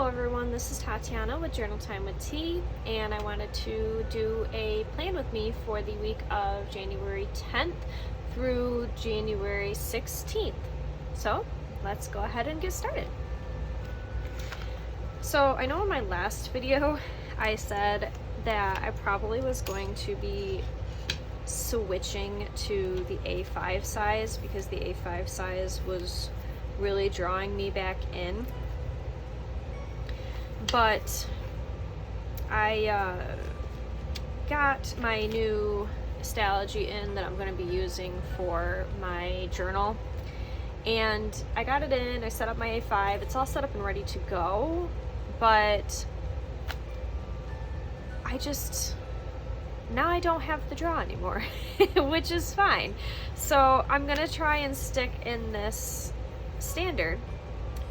Hello everyone, this is Tatiana with Journal Time with T, and I wanted to do a plan with me for the week of January 10th through January 16th. So let's go ahead and get started. So I know in my last video I said that I probably was going to be switching to the A5 size because the A5 size was really drawing me back in. But I got my new Stalogy in that I'm going to be using for my journal, and I got it in, I set up my A5, it's all set up and ready to go, but now I don't have the draw anymore, which is fine. So I'm going to try and stick in this standard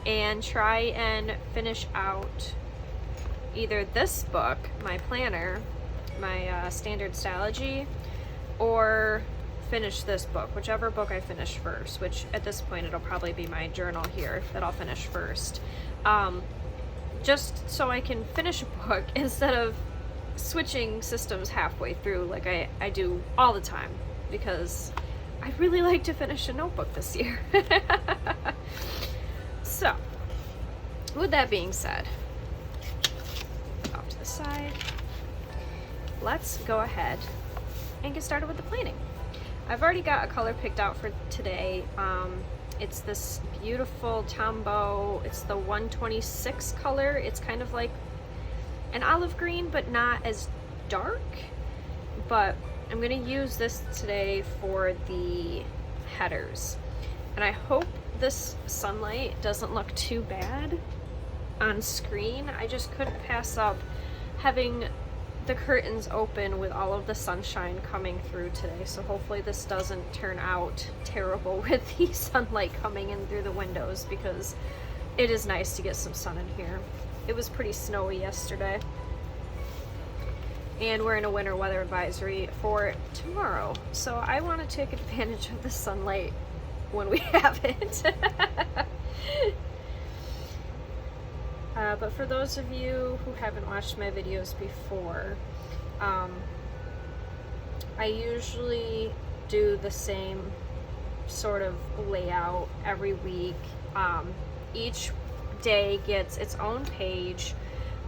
and try and finish out either this book, my planner, my standard Stalogy, or finish this book, whichever book I finish first, which at this point it'll probably be my journal here that I'll finish first. Just so I can finish a book instead of switching systems halfway through like I do all the time, because I really like to finish a notebook this year. So, with that being said, off to the side, let's go ahead and get started with the planning. I've already got a color picked out for today. It's this beautiful Tombow. It's the 126 color. It's kind of like an olive green, but not as dark. But I'm going to use this today for the headers. And I hope this sunlight doesn't look too bad on screen. I just couldn't pass up having the curtains open with all of the sunshine coming through today, so hopefully this doesn't turn out terrible with the sunlight coming in through the windows, because it is nice to get some sun in here. It was pretty snowy yesterday, and we're in a winter weather advisory for tomorrow, so I want to take advantage of the sunlight when we have it. But for those of you who haven't watched my videos before, I usually do the same sort of layout every week. Each day gets its own page.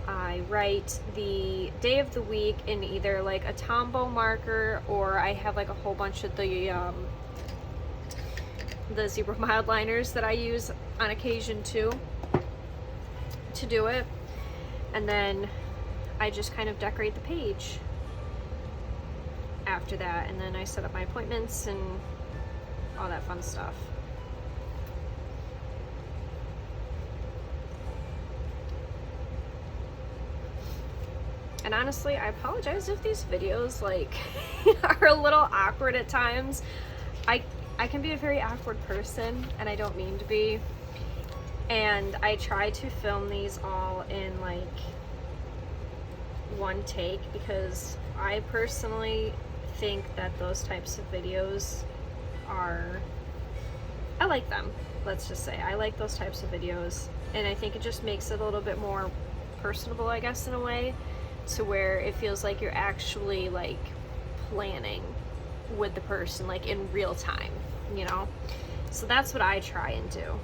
I write the day of the week in either like a Tombow marker, or I have like a whole bunch of the zebra mild liners that I use on occasion too to do it, and then I just kind of decorate the page after that, and then I set up my appointments and all that fun stuff. And honestly, I apologize if these videos like are a little awkward at times. I can be a very awkward person, and I don't mean to be. And I try to film these all in like one take, because I personally think that those types of videos I like them. Let's just say I like those types of videos, and I think it just makes it a little bit more personable, I guess, in a way, to where it feels like you're actually like planning with the person, like in real time, you know? So that's what I try and do.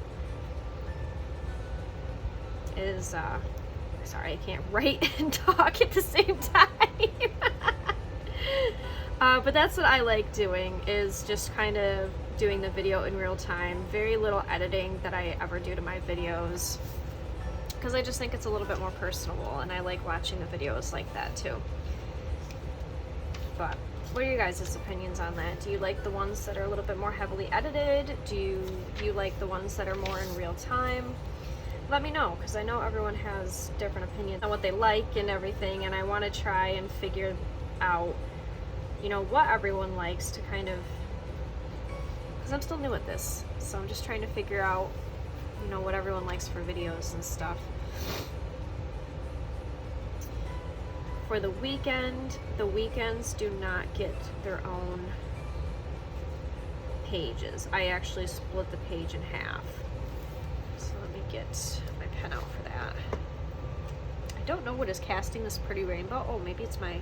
Sorry, I can't write and talk at the same time. But that's what I like doing, is just kind of doing the video in real time. Very little editing that I ever do to my videos, because I just think it's a little bit more personable, and I like watching the videos like that too. But what are your guys' opinions on that? Do you like the ones that are a little bit more heavily edited? Do you like the ones that are more in real time? Let me know, because I know everyone has different opinions on what they like and everything, and I want to try and figure out, you know, what everyone likes, to kind of, because I'm still new at this, so I'm just trying to figure out, you know, what everyone likes for videos and stuff. For the weekend, the weekends do not get their own pages. I actually split the page in half. So let me get my pen out for that. don't know what is casting this pretty rainbow. Oh, maybe it's my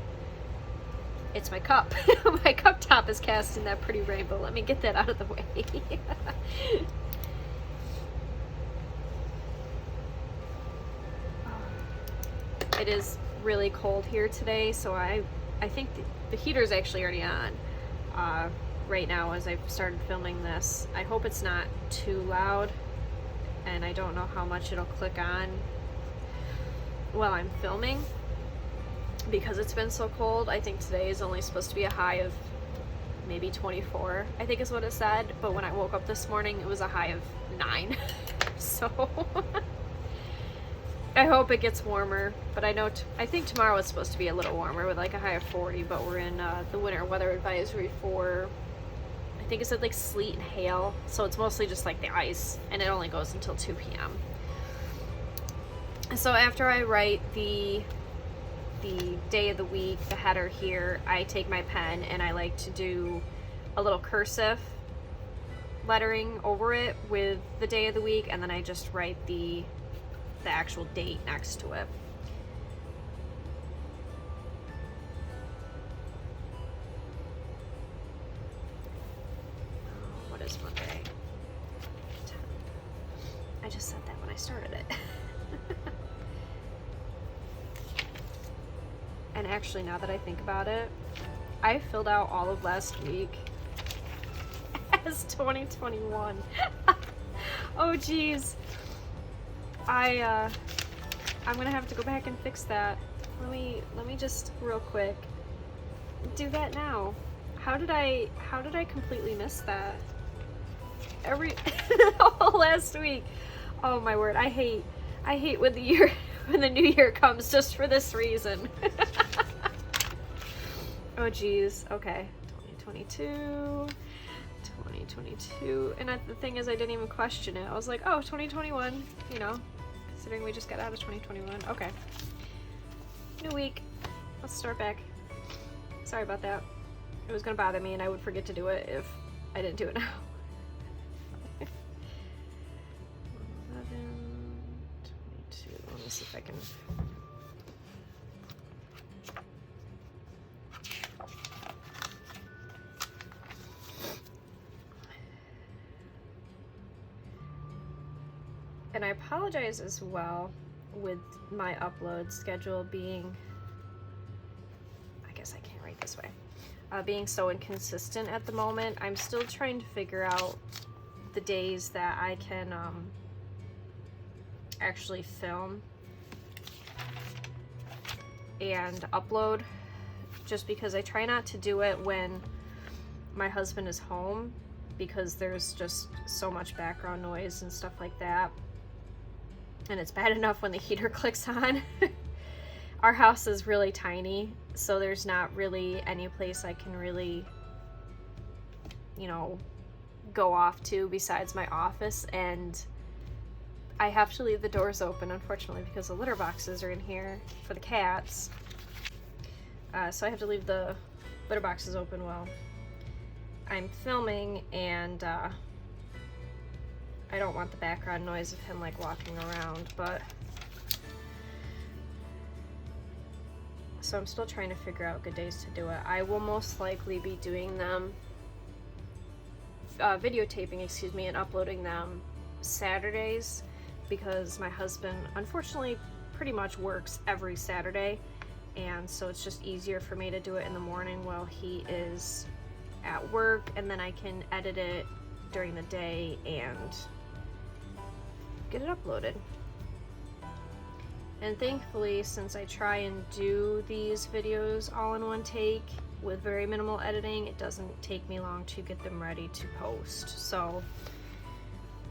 cup. My cup top is casting that pretty rainbow. Let me get that out of the way. It is really cold here today, so I think the heater's actually already on right now as I've started filming this. I hope it's not too loud, and I don't know how much it'll click on while I'm filming because it's been so cold. I think today is only supposed to be a high of maybe 24, I think is what it said, but when I woke up this morning it was a high of 9. So I hope it gets warmer, but I think tomorrow is supposed to be a little warmer with like a high of 40, but we're in the winter weather advisory for, I think it said like sleet and hail, so it's mostly just like the ice, and it only goes until 2 p.m. So after I write the day of the week, the header here, I take my pen and I like to do a little cursive lettering over it with the day of the week, and then I just write the actual date next to it. What is Monday? 10. I just said that when I started it. And actually, now that I think about it, I filled out all of last week as 2021. Oh geez. I'm gonna have to go back and fix that. Let me just real quick do that now. How did I completely miss that? All last week. Oh my word, I hate when the new year comes just for this reason. Oh geez, okay. 2022, and the thing is I didn't even question it. I was like, oh, 2021, you know, considering we just got out of 2021. Okay. New week. Let's start back. Sorry about that. It was gonna bother me and I would forget to do it if I didn't do it now. 11, 22. Let me see if I can. And I apologize as well with my upload schedule being, I guess I can't write this way, being so inconsistent at the moment. I'm still trying to figure out the days that I can actually film and upload, just because I try not to do it when my husband is home, because there's just so much background noise and stuff like that. And it's bad enough when the heater clicks on. Our house is really tiny, so there's not really any place I can really, you know, go off to besides my office, and I have to leave the doors open, unfortunately, because the litter boxes are in here for the cats. So I have to leave the litter boxes open while I'm filming, and I don't want the background noise of him like walking around, but so I'm still trying to figure out good days to do it. I will most likely be doing them, videotaping, excuse me, and uploading them Saturdays, because my husband unfortunately pretty much works every Saturday, and so it's just easier for me to do it in the morning while he is at work, and then I can edit it during the day and get it uploaded. And thankfully, since I try and do these videos all in one take with very minimal editing, it doesn't take me long to get them ready to post. So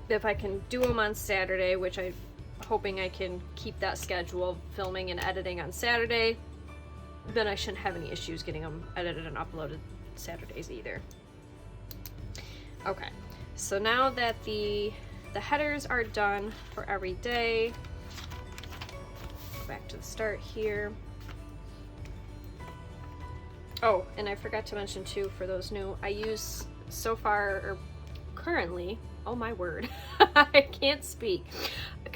if I can do them on Saturday, which I'm hoping I can keep that schedule of filming and editing on Saturday, then I shouldn't have any issues getting them edited and uploaded Saturdays either. Okay, so now that the headers are done for every day, go back to the start here. Oh, and I forgot to mention too, for those new, I use so far, or currently, oh my word, I can't speak.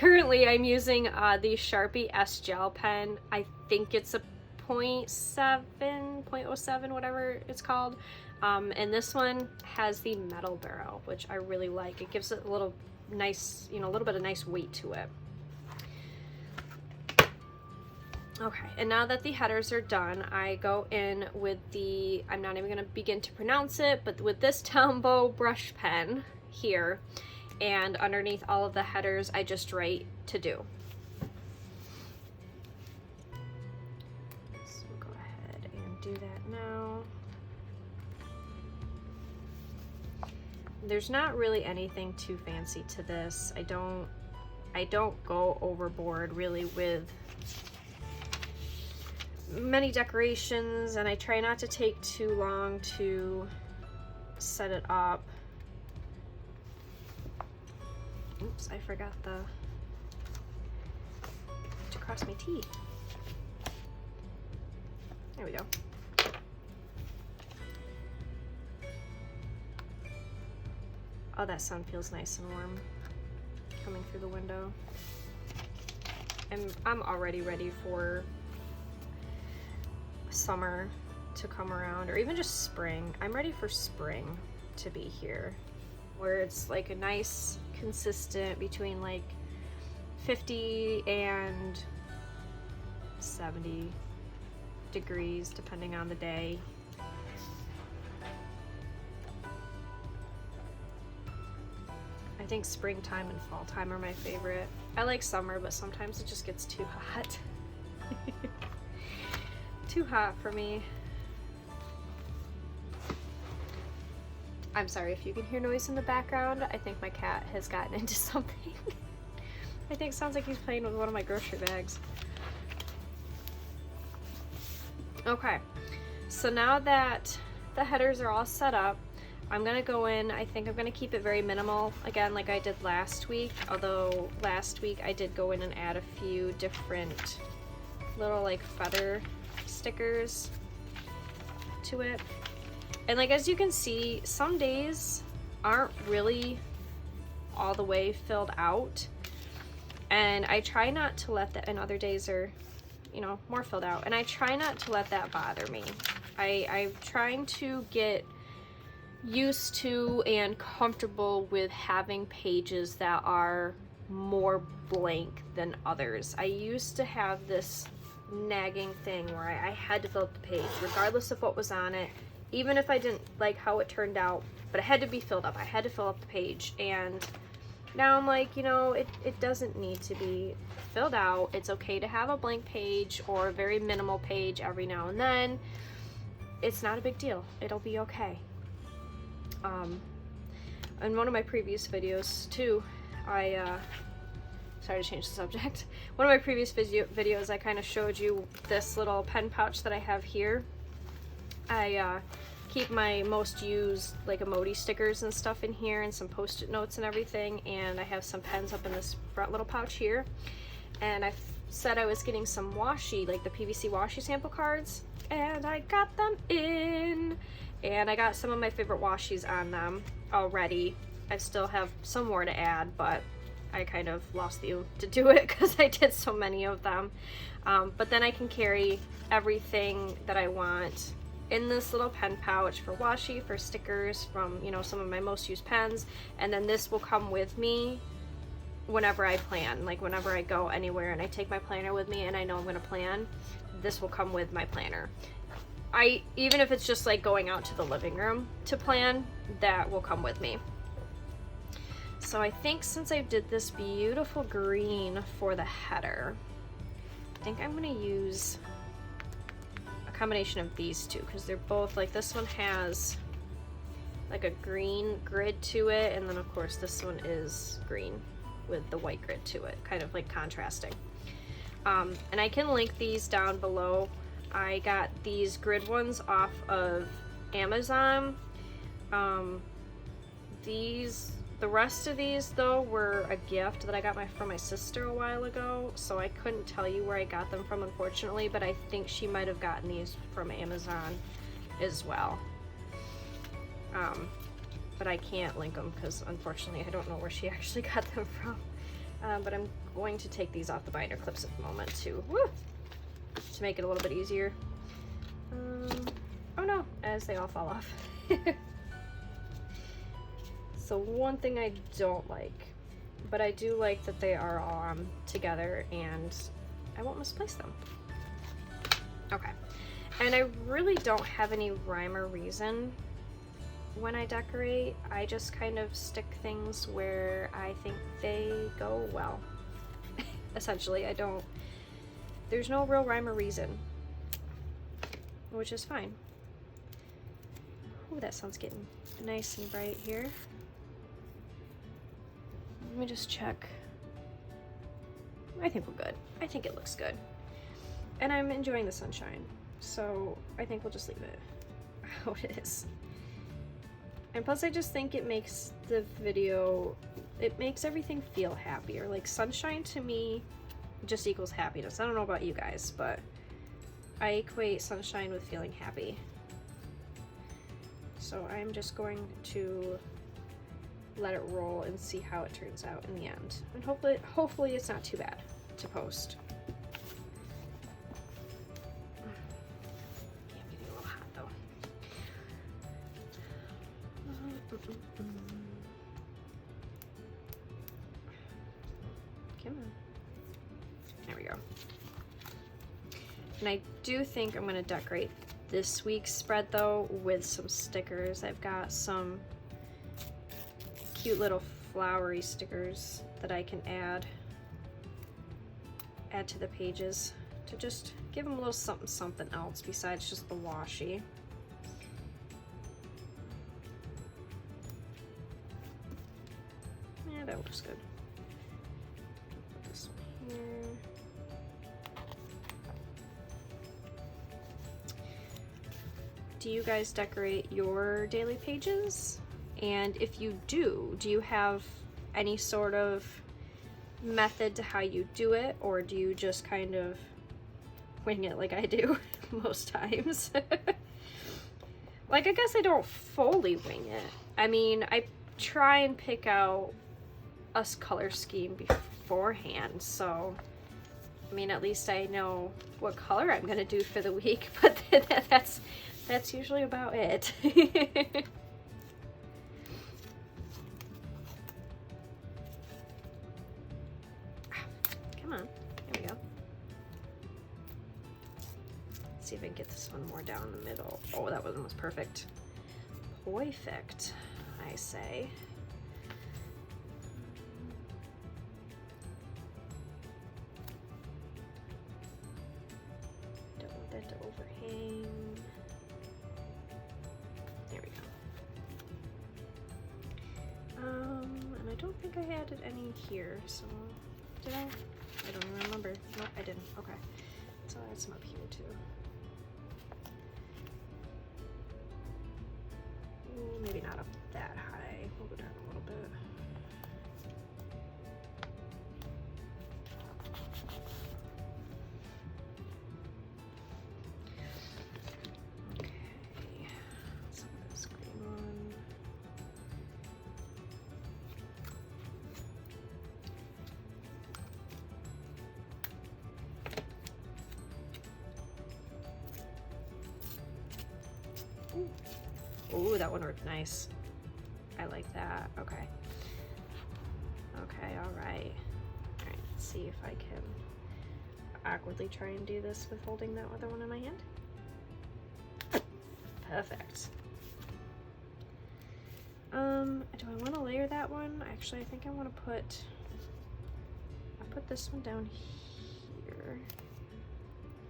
Currently I'm using the Sharpie S-Gel Pen. I think it's a 0.7, whatever it's called. And this one has the metal barrel, which I really like. It gives it a little nice, you know, a little bit of nice weight to it. Okay, and now that the headers are done, I go in with the, I'm not even gonna begin to pronounce it, but with this Tombow brush pen here, and underneath all of the headers, I just write to do. So we'll go ahead and do that now. There's not really anything too fancy to this. I don't go overboard really with many decorations, and I try not to take too long to set it up. Oops, I forgot to cross my teeth. There we go. Oh, that sun feels nice and warm coming through the window. And I'm already ready for summer to come around, or even just spring. I'm ready for spring to be here, where it's like a nice consistent between like 50 and 70 degrees depending on the day. I think springtime and fall time are my favorite. I like summer, but sometimes it just gets too hot. Too hot for me. I'm sorry if you can hear noise in the background. I think my cat has gotten into something. I think it sounds like he's playing with one of my grocery bags. Okay, so now that the headers are all set up, I'm gonna go in. I think I'm gonna keep it very minimal, again, like I did last week, although last week I did go in and add a few different little like feather stickers to it. And like, as you can see, some days aren't really all the way filled out, and I try not to let that, and other days are, you know, more filled out, and I try not to let that bother me. I'm trying to get used to and comfortable with having pages that are more blank than others. I used to have this nagging thing where I had to fill up the page regardless of what was on it, even if I didn't like how it turned out, but it had to be filled up. I had to fill up the page, and now I'm like, you know, it doesn't need to be filled out. It's okay to have a blank page or a very minimal page every now and then. It's not a big deal. It'll be okay. In one of my previous videos too, sorry to change the subject. One of my previous videos, I kind of showed you this little pen pouch that I have here. I keep my most used like emoji stickers and stuff in here, and some post-it notes and everything, and I have some pens up in this front little pouch here. And I said I was getting some washi, like the PVC washi sample cards, and I got them in. And I got some of my favorite washis on them already. I still have some more to add, but I kind of lost the to do it because I did so many of them. But then I can carry everything that I want in this little pen pouch for washi, for stickers, from, you know, some of my most used pens. And then this will come with me whenever I plan, like whenever I go anywhere and I take my planner with me and I know I'm gonna plan, this will come with my planner. Even if it's just like going out to the living room to plan, that will come with me. So I think since I did this beautiful green for the header, I think I'm gonna use a combination of these two, because they're both like, this one has like a green grid to it, and then of course this one is green with the white grid to it, kind of like contrasting. And I can link these down below. I got these grid ones off of Amazon. The rest of these though were a gift that I got from my sister a while ago, so I couldn't tell you where I got them from, unfortunately, but I think she might have gotten these from Amazon as well. But I can't link them because unfortunately I don't know where she actually got them from. but I'm going to take these off the binder clips at the moment to make it a little bit easier. Oh no, as they all fall off. So one thing I don't like, but I do like that they are all together and I won't misplace them. Okay, and I really don't have any rhyme or reason when I decorate. I just kind of stick things where I think they go well. Essentially, there's no real rhyme or reason, which is fine. Oh, that sun's getting nice and bright here. Let me just check. I think we're good. I think it looks good. And I'm enjoying the sunshine, so I think we'll just leave it how it is. And plus I just think it makes the video, it makes everything feel happier. Like sunshine to me just equals happiness. I don't know about you guys, but I equate sunshine with feeling happy. So I'm just going to let it roll and see how it turns out in the end. And hopefully it's not too bad to post. Can't get a little hot though. Come on. There we go. And I do think I'm gonna decorate this week's spread though with some stickers. I've got some cute little flowery stickers that I can add to the pages to just give them a little something else besides just the washi. Yeah, that looks good. Put this one here. Do you guys decorate your daily pages? And if you do you have any sort of method to how you do it, or do you just kind of wing it like I do most times? Like, I guess I don't fully wing it. I mean, I try and pick out a color scheme beforehand, so I mean, at least I know what color I'm gonna do for the week, but that's usually about it. Come on, there we go. Let's see if I can get this one more down in the middle. Oh, that one was perfect. Perfect, I say. Don't want that to overhang. There we go. And I don't think I added any here, so did I? I don't even remember. Nope, I didn't. Okay. So I'll add some up here too. Ooh, maybe not up that high. We'll go down a little bit. Okay. Some of this green one. Ooh, that one worked nice. I like that. Okay. Okay, all right. All right, let's see if I can awkwardly try and do this with holding that other one in my hand. Perfect. Do I want to layer that one? Actually, I think I want to I'll put this one down here.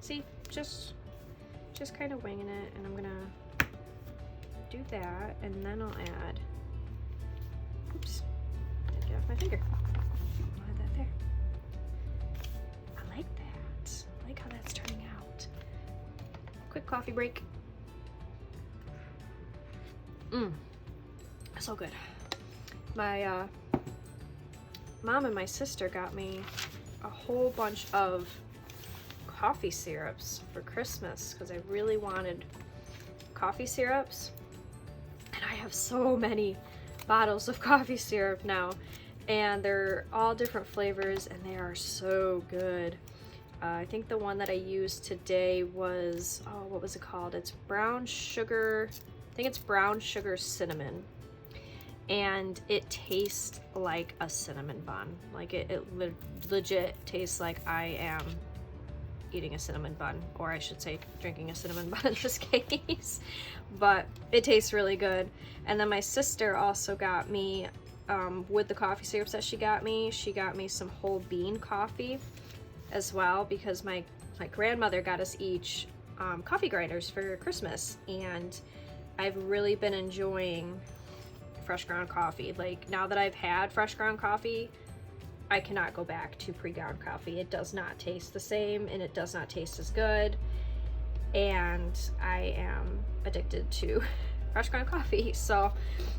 See, just kind of winging it, and I'm gonna do that, and then I'll add, oops, did get off my finger. I'll add that there. I like that. I like how that's turning out. Quick coffee break. So good. My mom and my sister got me a whole bunch of coffee syrups for Christmas because I really wanted coffee syrups. And I have so many bottles of coffee syrup now, and they're all different flavors and they are so good. I think the one that I used today was, oh, what was it called? It's brown sugar, I think it's brown sugar cinnamon. And it tastes like a cinnamon bun. Like it legit tastes like I am eating a cinnamon bun, or I should say drinking a cinnamon bun in this case. But it tastes really good. And then my sister also got me, with the coffee syrups that she got me some whole bean coffee as well, because my grandmother got us each coffee grinders for Christmas, and I've really been enjoying fresh ground coffee. Like, now that I've had fresh ground coffee, I cannot go back to pre-ground coffee. It does not taste the same, and it does not taste as good, and I am addicted to fresh ground coffee. So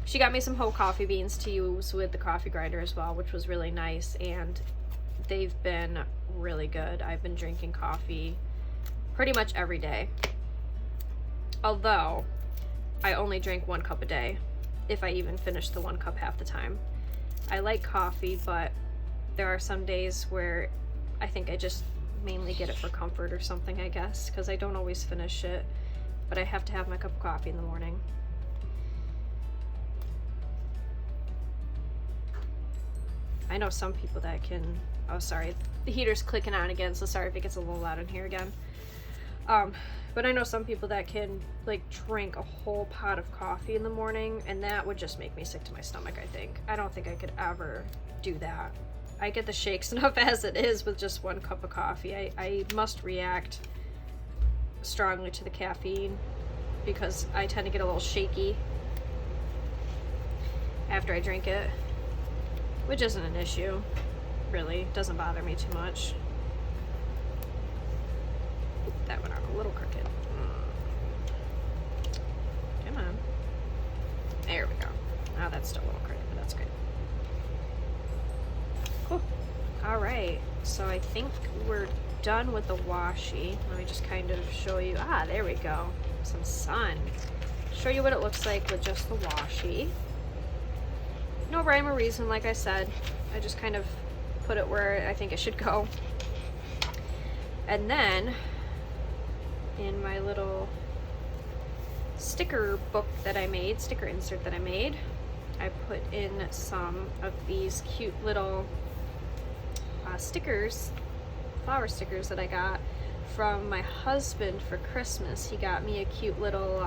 she got me some whole coffee beans to use with the coffee grinder as well, which was really nice, and they've been really good. I've been drinking coffee pretty much every day, although I only drink 1 cup a day, if I even finish the 1 cup half the time. I like coffee, but there are some days where I think I just mainly get it for comfort or something, I guess, because I don't always finish it, but I have to have my cup of coffee in the morning. I know some people that can, oh sorry, the heater's clicking on again, so sorry if it gets a little loud in here again. But I know some people that can like drink a whole pot of coffee in the morning, and that would just make me sick to my stomach, I think. I don't think I could ever do that. I get the shakes enough as it is with just 1 cup of coffee. I must react strongly to the caffeine because I tend to get a little shaky after I drink it, which isn't an issue, really. It doesn't bother me too much. That went out a little crooked. Come on. There we go. Oh, that's still a little crooked, but that's good. Cool. Alright, so I think we're done with the washi. Let me just kind of show you. Ah, there we go. Some sun. Show you what it looks like with just the washi. No rhyme or reason, like I said. I just kind of put it where I think it should go. And then in my little sticker book that I made, sticker insert that I made, I put in some of these cute little stickers, flower stickers that I got from my husband for Christmas. He got me a cute little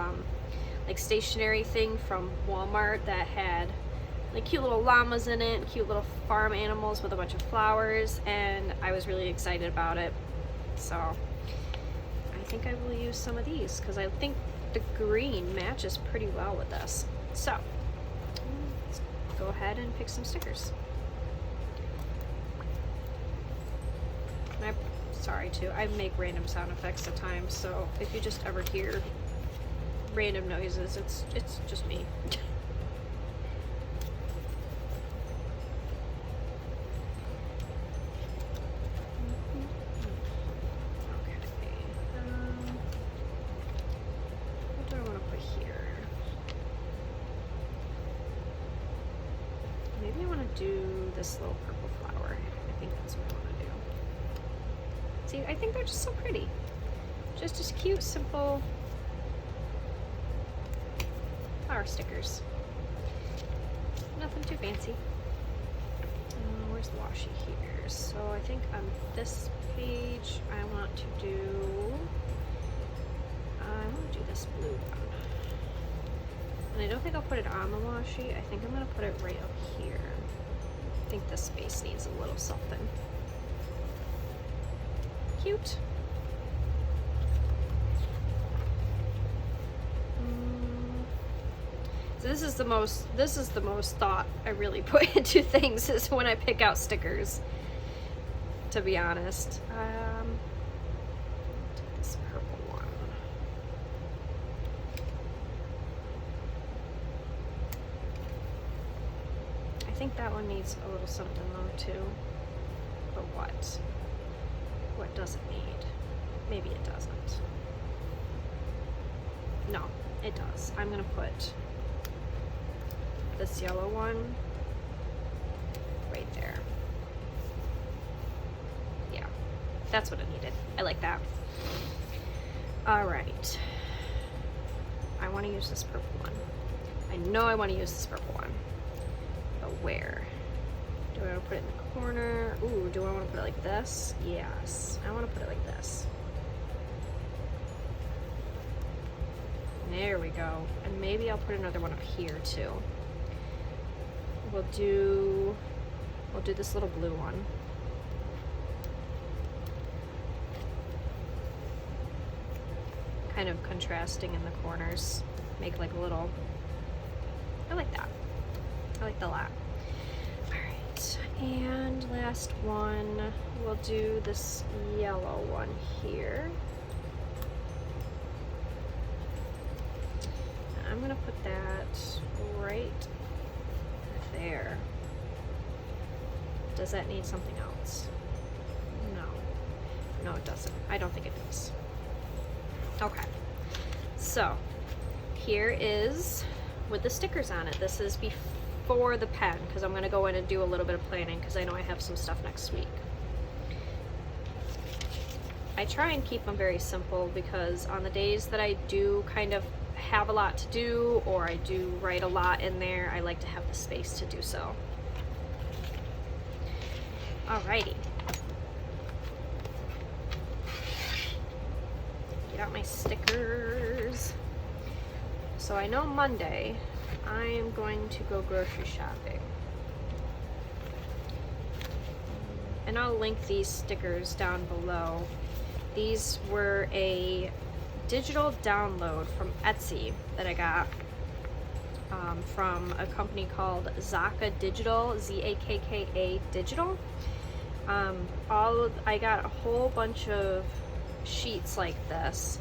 like stationery thing from Walmart that had like cute little llamas in it, cute little farm animals with a bunch of flowers, and I was really excited about it. So I think I will use some of these because I think the green matches pretty well with this. So let's go ahead and pick some stickers. And I'm sorry too, I make random sound effects at times, so if you just ever hear random noises, it's just me. Do this little purple flower. I think that's what I want to do. See, I think they're just so pretty. Just cute, simple flower stickers. Nothing too fancy. Where's the washi here? So I think on this page I want to do this blue one. And I don't think I'll put it on the washi. I think I'm going to put it right up here. I think this space needs a little something. Cute. So this is the most thought I really put into things is when I pick out stickers, to be honest. Take this purple one. I think that one needs a little something though too. But what? What does it need? Maybe it doesn't. No, it does. I'm gonna put this yellow one right right there. Yeah, that's what it needed. I like that. All right. I want to use this purple one. I know I want to use this purple one. But where? Do I want to put it in the corner? Ooh, do I want to put it like this? Yes, I want to put it like this. There we go. And maybe I'll put another one up here too. We'll do this little blue one. Kind of contrasting in the corners. Make like a little, I like that. I like that a lot. Alright, and last one, we'll do this yellow one here. I'm gonna put that right there. Does that need something else? No. No, it doesn't. I don't think it does. Okay. So, here is with the stickers on it. This is before the pen, because I'm gonna go in and do a little bit of planning, because I know I have some stuff next week. I try and keep them very simple, because on the days that I do kind of have a lot to do, or I do write a lot in there, I like to have the space to do so. Alrighty. Get out my stickers. So I know Monday I am going to go grocery shopping. And I'll link these stickers down below. These were a digital download from Etsy that I got from a company called Zakka Digital, Z-A-K-K-A Digital. I got a whole bunch of sheets like this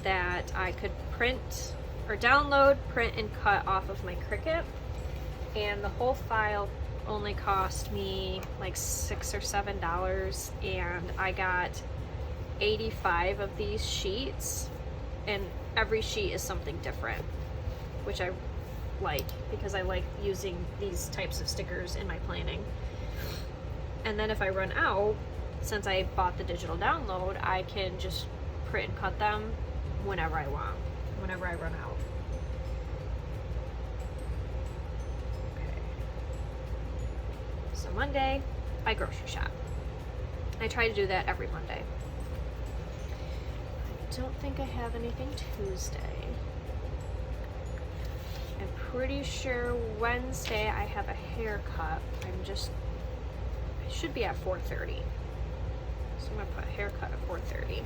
that I could print or download, print, and cut off of my Cricut, and the whole file only cost me like $6 or $7, and I got 85 of these sheets, and every sheet is something different, which I like because I like using these types of stickers in my planning. And then if I run out, since I bought the digital download, I can just print and cut them whenever I want, whenever I run out. Okay. So Monday, I grocery shop. I try to do that every Monday. I don't think I have anything Tuesday. I'm pretty sure Wednesday I have a haircut. I should be at 4:30. So I'm gonna put haircut at 4:30.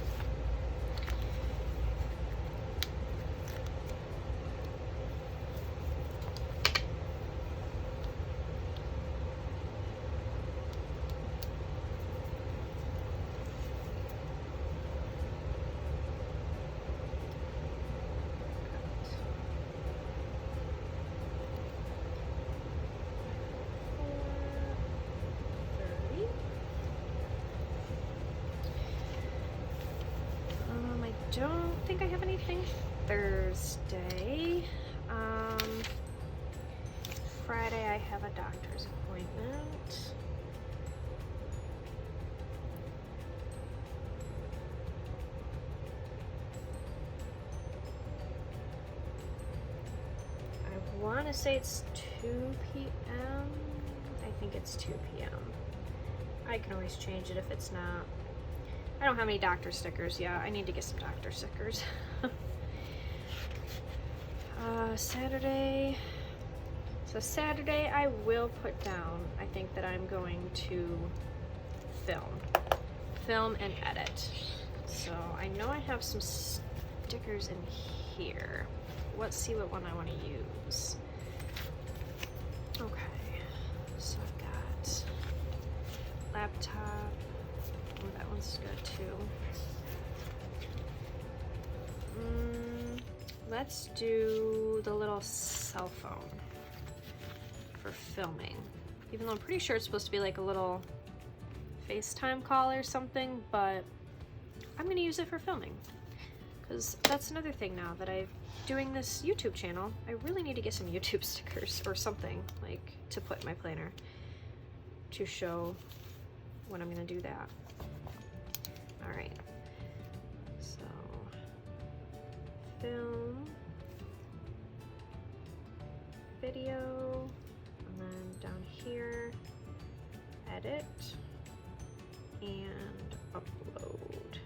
I don't think I have anything Thursday. Friday I have a doctor's appointment. I want to say it's 2 p.m. I think it's 2 p.m. I can always change it if it's not. I don't have any doctor stickers yet. I need to get some doctor stickers. Saturday. So Saturday I will put down, I think that I'm going to film and edit. So I know I have some stickers in here. Let's see what one I want to use. Okay, so I've got laptop. Oh, that one's good too. Let's do the little cell phone for filming. Even though I'm pretty sure it's supposed to be like a little FaceTime call or something, but I'm gonna use it for filming. Because that's another thing now that I'm doing this YouTube channel. I really need to get some YouTube stickers or something like to put in my planner. to show when I'm gonna do that. All right, so film, video, and then down here, edit, and upload.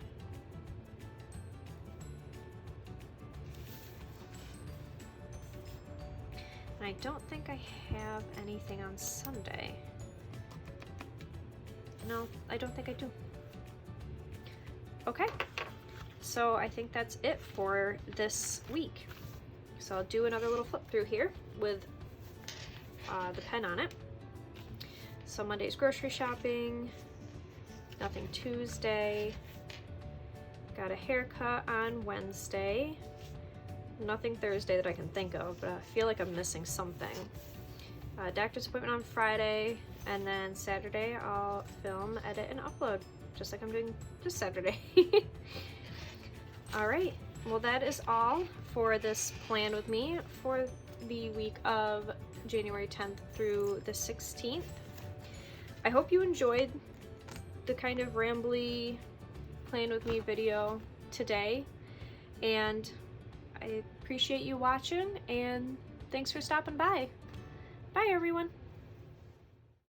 And I don't think I have anything on Sunday. No, I don't think I do. Okay, so I think that's it for this week. So I'll do another little flip through here with the pen on it. So Monday's grocery shopping, nothing Tuesday, got a haircut on Wednesday, nothing Thursday that I can think of, but I feel like I'm missing something. Doctor's appointment on Friday, and then Saturday I'll film, edit, and upload, just like I'm doing this Saturday. All right, well that is all for this plan with me for the week of January 10th through the 16th. I hope you enjoyed the kind of rambly plan with me video today, and I appreciate you watching, and thanks for stopping by. Bye everyone.